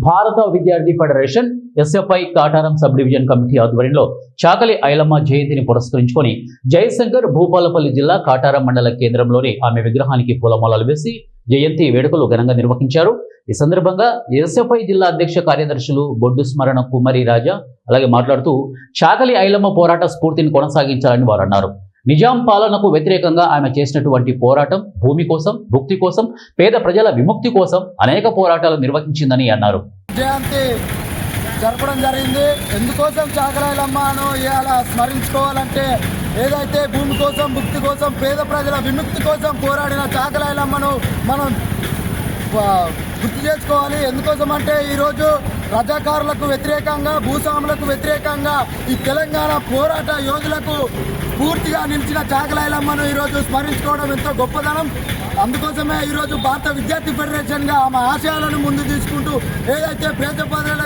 భారత విద్యార్థి federation SFI Kataram sub division committee ఆధ్వర్యంలో చాకలి ఐలమ్మ జయంతిని పురస్కరించుకొని జయశంకర్ భూపాలపల్లి జిల్లా కాటారం మండల కేంద్రంలోని ఆమె విగ్రహానికి పూలమాలలు వేసి జయంతి వేడుకలు ఘనంగా నిర్వహించారు. ఈ సందర్భంగా ఎస్ఎఫ్ఐ జిల్లా అధ్యక్ష కార్యదర్శులు బొడ్డు స్మరణ కుమారి రాజా అలాగే మాట్లాడుతూ చాకలి ఐలమ్మ పోరాట స్ఫూర్తిని కొనసాగించాలని వారు అన్నారు. నిజాం పాలనకు వ్యతిరేకంగా ఆమె చేసినటువంటి పోరాటం భూమి కోసం, భుక్తి కోసం, పేద ప్రజల విముక్తి కోసం అనేక పోరాటాలు నిర్వహించిందని అన్నారు. జయంతి జరపడం జరిగింది. ఎందుకోసం చాకలి ఐలమ్మను ఇవాళ స్మరించుకోవాలంటే ఏదైతే భూమి కోసం, భుక్తి కోసం, పేద ప్రజల విముక్తి కోసం పోరాడిన చాకలి ఐలమ్మను మనం గుర్తు చేసుకోవాలి. ఎందుకోసం అంటే ఈరోజు రజాకారులకు వ్యతిరేకంగా, భూస్వాములకు వ్యతిరేకంగా ఈ తెలంగాణ పోరాట యోధులకు పూర్తిగా నిలిచిన చాకలి ఐలమ్మను ఈరోజు స్మరించుకోవడం ఎంతో గొప్పదనం. అందుకోసమే ఈరోజు భారత విద్యార్థి ఫెడరేషన్గా ఆమె ఆశయాలను ముందు తీసుకుంటూ ఏదైతే పేద ప్రజల